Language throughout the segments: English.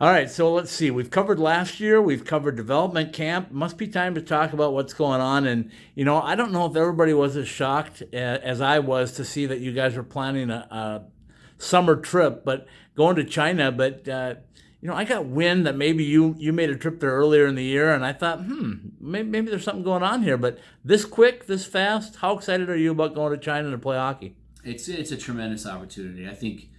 All right, so let's see. We've covered last year. We've covered development camp. Must be time to talk about what's going on. And I don't know if everybody was as shocked as I was to see that you guys were planning a summer trip, but going to China. But I got wind that maybe you made a trip there earlier in the year, and I thought, maybe there's something going on here. But this quick, this fast, how excited are you about going to China to play hockey? It's a tremendous opportunity. I think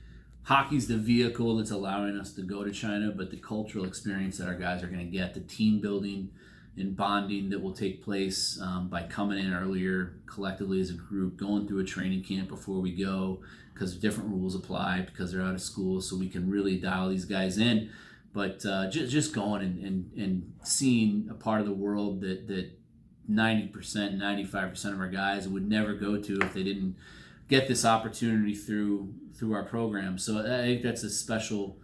hockey's the vehicle that's allowing us to go to China, but the cultural experience that our guys are going to get, the team building and bonding that will take place by coming in earlier collectively as a group, going through a training camp before we go, because different rules apply, because they're out of school, so we can really dial these guys in. But just going and seeing a part of the world that 90%, 95% of our guys would never go to if they didn't get this opportunity through our program. So I think that's a special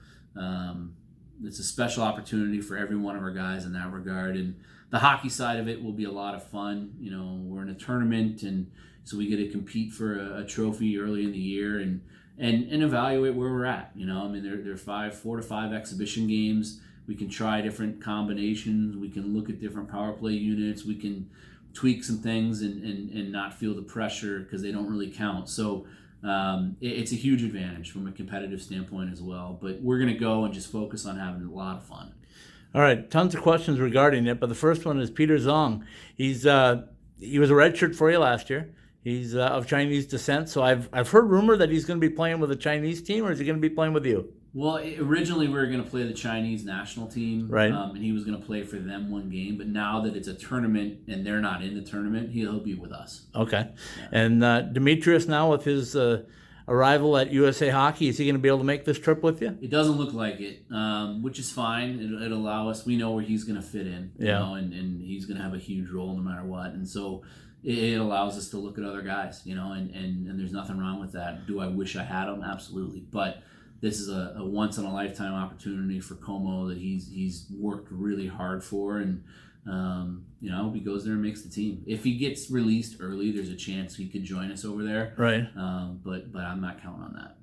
it's a special opportunity for every one of our guys in that regard. And the hockey side of it will be a lot of fun. We're in a tournament, and so we get to compete for a trophy early in the year and evaluate where we're at. There are 4 to 5 exhibition games. We can try different combinations. We can look at different power play units. We can tweak some things and not feel the pressure because they don't really count. So it's a huge advantage from a competitive standpoint as well. But we're going to go and just focus on having a lot of fun. All right, tons of questions regarding it, but the first one is Peter Zong. He was a redshirt for you last year. He's of Chinese descent, so I've heard rumor that he's going to be playing with a Chinese team, or is he going to be playing with you? Well, originally we were going to play the Chinese national team, right? And he was going to play for them one game. But now that it's a tournament and they're not in the tournament, he'll be with us. Okay. Yeah. And Demetrius, now with his arrival at USA Hockey, is he going to be able to make this trip with you? It doesn't look like it, which is fine. It'll allow us. We know where he's going to fit in, and he's going to have a huge role no matter what. And so it allows us to look at other guys, and there's nothing wrong with that. Do I wish I had him? Absolutely, but this is a once in a lifetime opportunity for Como that he's worked really hard for, and he goes there and makes the team. If he gets released early, there's a chance he could join us over there. Right. But I'm not counting on that.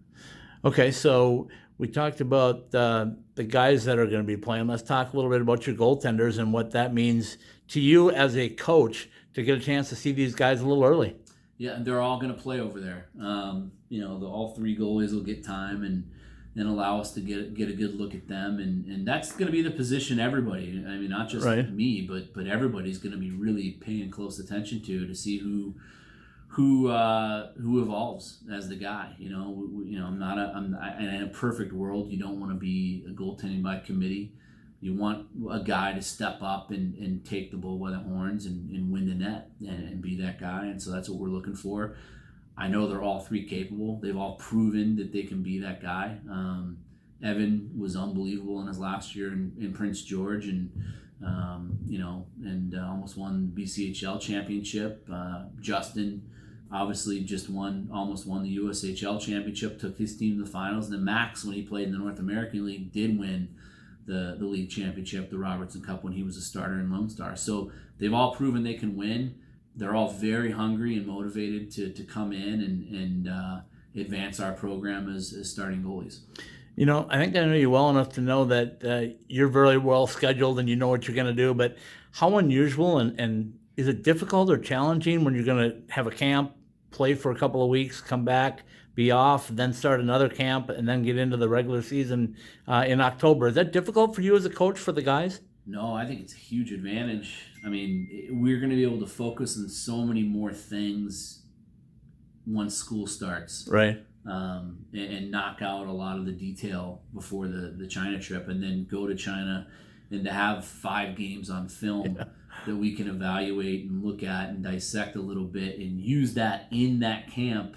Okay, so we talked about the guys that are going to be playing. Let's talk a little bit about your goaltenders and what that means to you as a coach to get a chance to see these guys a little early. Yeah, and they're all going to play over there. All 3 goalies will get time and allow us to get a good look at them, and that's going to be the position everybody. I mean, not just me, but everybody's going to be really paying close attention to see who evolves as the guy. In a perfect world, you don't want to be a goaltending by committee. You want a guy to step up and take the bull by the horns and win the net and be that guy, and so that's what we're looking for. I know they're all 3 capable. They've all proven that they can be that guy. Evan was unbelievable in his last year in Prince George, and almost won the BCHL championship. Justin obviously almost won the USHL championship, took his team to the finals. And then Max, when he played in the North American League, did win the league championship, the Robertson Cup, when he was a starter in Lone Star. So they've all proven they can win. They're all very hungry and motivated to come in and advance our program as starting goalies. I think I know you well enough to know that you're very well scheduled and you know what you're going to do, but how unusual and is it difficult or challenging when you're going to have a camp, play for a couple of weeks, come back, be off, then start another camp, and then get into the regular season in October? Is that difficult for you as a coach for the guys? No, I think it's a huge advantage. I mean, we're going to be able to focus on so many more things once school starts. Right. And knock out a lot of the detail before the China trip, and then go to China and to have 5 games on film that we can evaluate and look at and dissect a little bit and use that in that camp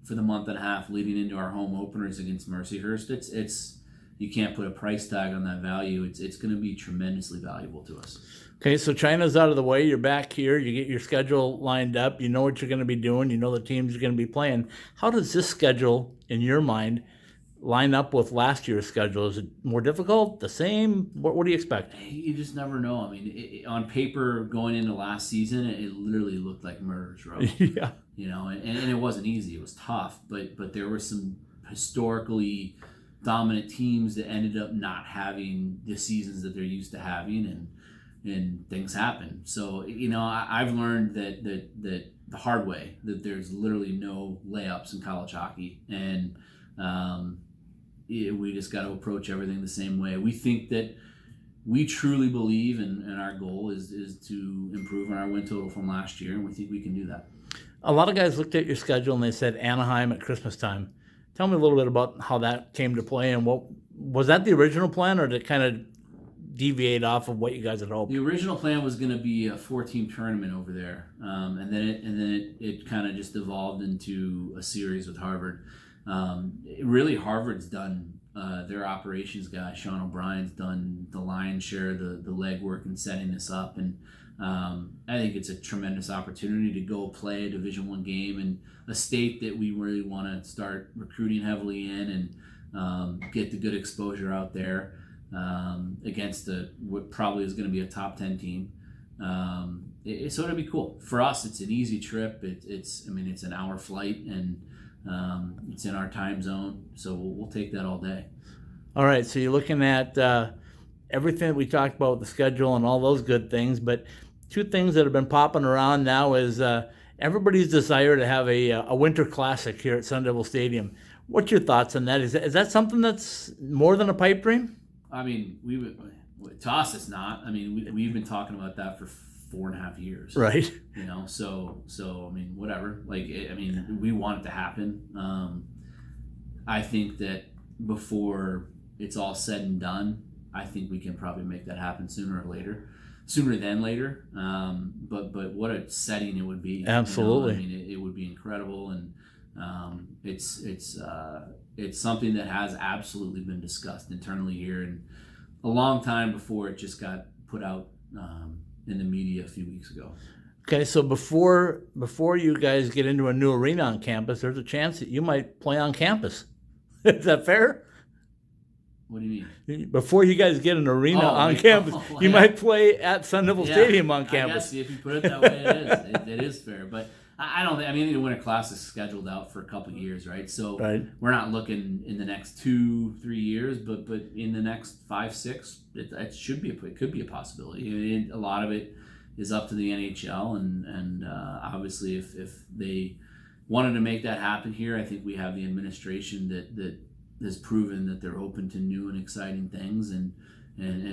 for the month and a half leading into our home openers against Mercyhurst. It's you can't put a price tag on that value. It's going to be tremendously valuable to us. Okay, so China's out of the way. You're back here. You get your schedule lined up. You know what you're going to be doing. You know the teams you're going to be playing. How does this schedule, in your mind, line up with last year's schedule? Is it more difficult? The same? What do you expect? You just never know. I mean, on paper, going into last season, it literally looked like murder's row. Yeah. And it wasn't easy. It was tough, but there were some historically dominant teams that ended up not having the seasons that they're used to having, and things happen. So I've learned that the hard way, that there's literally no layups in college hockey, and we just got to approach everything the same way. We think that we truly believe, and our goal is to improve on our win total from last year, and we think we can do that. A lot of guys looked at your schedule and they said Anaheim at Christmas time. Tell me a little bit about how that came to play, and what was that the original plan, or did it kind of deviate off of what you guys had hoped? The original plan was going to be a 4-team tournament over there, and then it kind of just evolved into a series with Harvard. Really, Harvard's done their operations guy, Sean O'Brien's done the lion's share of the legwork in setting this up, and I think it's a tremendous opportunity to go play a Division I game in a state that we really want to start recruiting heavily in, and get the good exposure out there against what probably is going to be a top 10 team. So it'll be cool for us. It's an easy trip. It's an hour flight, and it's in our time zone, so we'll take that all day. All right, so you're looking at everything that we talked about, the schedule and all those good things, but two things that have been popping around now is everybody's desire to have a winter classic here at Sun Devil Stadium. What's your thoughts on that? Is that something that's more than a pipe dream? I mean, to us, it's not. I mean, we've been talking about that for 4.5 years. Right. So I mean, whatever. We want it to happen. I think that before it's all said and done, I think we can probably make that happen sooner than later. But what a setting it would be. Absolutely. It would be incredible, and it's something that has absolutely been discussed internally here, and a long time before it just got put out in the media a few weeks ago. Okay, so before you guys get into a new arena on campus, there's a chance that you might play on campus. Is that fair? What do you mean? Before you guys get an arena on campus, you might play at Sun Devil Stadium on campus. I guess if you put it that way, it is fair. But I don't think. I mean, the winter class is scheduled out for a couple of years, right? So we're not looking in the next 2-3 years, but in the next 5-6, it could be a possibility. A lot of it is up to the NHL, and obviously, if they wanted to make that happen here, I think we have the administration that has proven that they're open to new and exciting things, and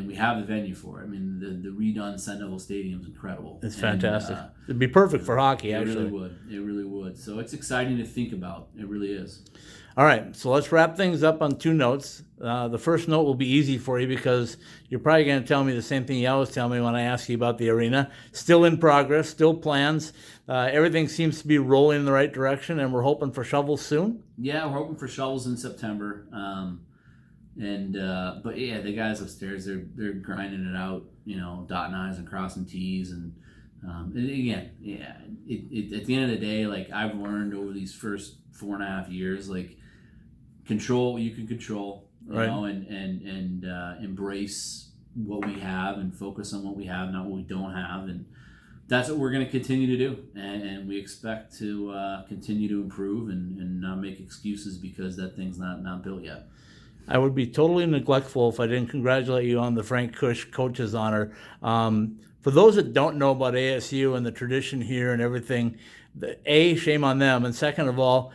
we have the venue for it. I mean, the redone Sun Devil Stadium is incredible. It's fantastic. It'd be perfect for hockey, actually. It really would. So it's exciting to think about. It really is. All right, so let's wrap things up on 2 notes. The first note will be easy for you because you're probably going to tell me the same thing you always tell me when I ask you about the arena. Still in progress, still plans. Everything seems to be rolling in the right direction, and we're hoping for shovels soon. Yeah, we're hoping for shovels in September. But yeah, the guys upstairs, they're grinding it out, dotting I's and crossing T's, and again, yeah. At the end of the day, like I've learned over these first 4.5 years, like control what you can control, you know, and embrace what we have and focus on what we have, not what we don't have, and that's what we're going to continue to do, and we expect to continue to improve and not make excuses because that thing's not built yet. I would be totally neglectful if I didn't congratulate you on the Frank Kush Coach's Honor. For those that don't know about ASU and the tradition here and everything, shame on them, and second of all,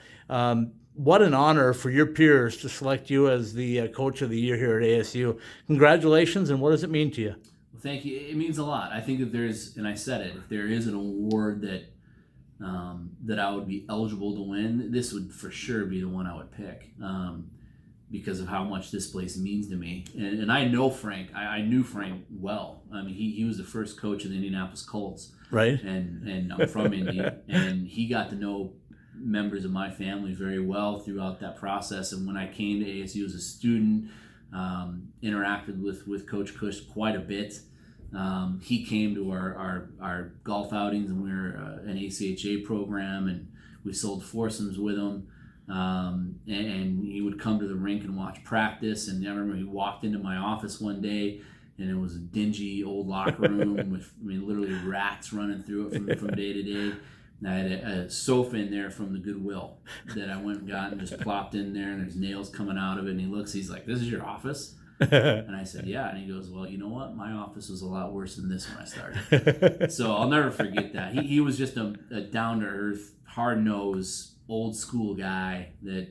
what an honor for your peers to select you as the Coach of the Year here at ASU. Congratulations, and what does it mean to you? Well, thank you. It means a lot. I think and I said it, if there is an award that I would be eligible to win, this would for sure be the one I would pick. Because of how much this place means to me. And I know Frank. I knew Frank well. I mean, he was the first coach of the Indianapolis Colts. Right. And I'm from Indy. And he got to know members of my family very well throughout that process. And when I came to ASU as a student, interacted with Coach Kush quite a bit. He came to our golf outings, and we were an ACHA program, and we sold foursomes with him. And he would come to the rink and watch practice. And I remember he walked into my office one day, and it was a dingy old locker room with, literally rats running through it from day to day. I had a sofa in there from the Goodwill that I went and got and just plopped in there, and there's nails coming out of it. And he looks, he's like, "This is your office?" And I said, "Yeah." And he goes, "Well, you know what? My office was a lot worse than this when I started." So I'll never forget that. He was just a down-to-earth, hard-nosed, old-school guy that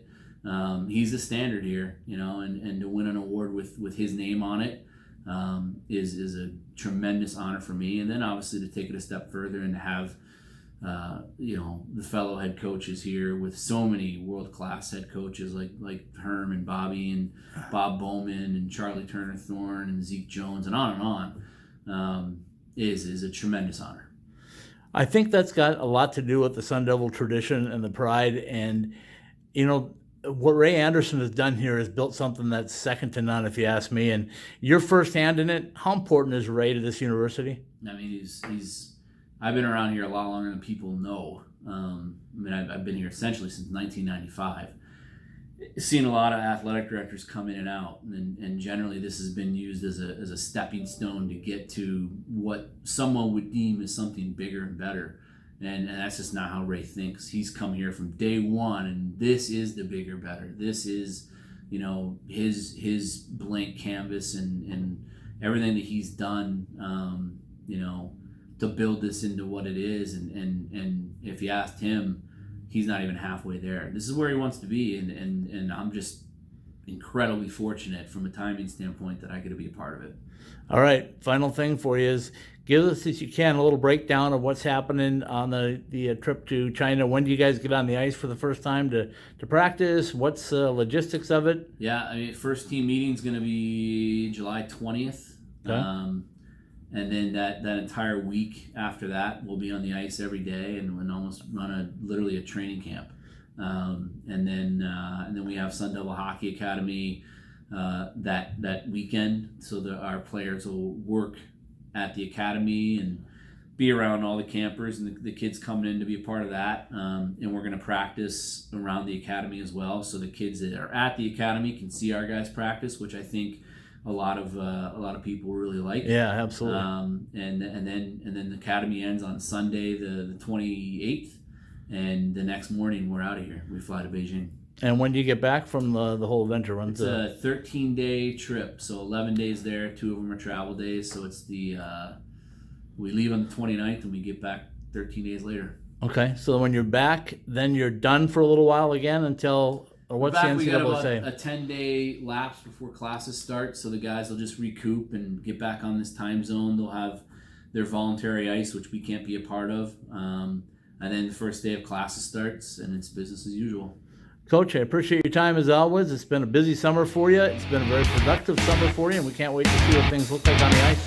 he's the standard here, and to win an award with his name on it is a tremendous honor for me. And then obviously to take it a step further and to have the fellow head coaches here with so many world-class head coaches like Herm and Bobby and Bob Bowman and Charlie Turner-Thorne and Zeke Jones and on, is a tremendous honor. I think that's got a lot to do with the Sun Devil tradition and the pride. And, what Ray Anderson has done here is built something that's second to none, if you ask me. And you're firsthand in it. How important is Ray to this university? I mean, I've been around here a lot longer than people know. I've been here essentially since 1995. Seen a lot of athletic directors come in and out, and generally this has been used as a stepping stone to get to what someone would deem as something bigger and better. And that's just not how Ray thinks. He's come here from day one, and this is the bigger, better. This is, his blank canvas and everything that he's done, to build this into what it is. And if you asked him, he's not even halfway there. This is where he wants to be, and I'm just incredibly fortunate from a timing standpoint that I get to be a part of it. All right, final thing for you is give us, if you can, a little breakdown of what's happening on the trip to China. When do you guys get on the ice for the first time to practice? What's the logistics of it? Yeah, first team meeting is going to be July 20th. Okay. And then that entire week after that, we'll be on the ice every day and almost run literally a training camp. And then we have Sun Devil Hockey Academy that weekend, so that our players will work at the academy and be around all the campers and the kids coming in to be a part of that. And we're going to practice around the academy as well, so the kids that are at the academy can see our guys practice, which I think a lot of people really like. Yeah, absolutely. And then the academy ends on Sunday the 28th, and the next morning we're out of here. We fly to Beijing. And when do you get back from the whole adventure? It's a 13-day trip, so 11 days there, 2 of them are travel days. So it's we leave on the 29th and we get back 13 days later. Okay, so when you're back, then you're done for a little while again until, or what's the NCAA say? We got about a 10-day lapse before classes start, so the guys will just recoup and get back on this time zone. They'll have their voluntary ice, which we can't be a part of, and then the first day of classes starts, and it's business as usual. Coach, I appreciate your time as always. It's been a busy summer for you. It's been a very productive summer for you, and we can't wait to see what things look like on the ice.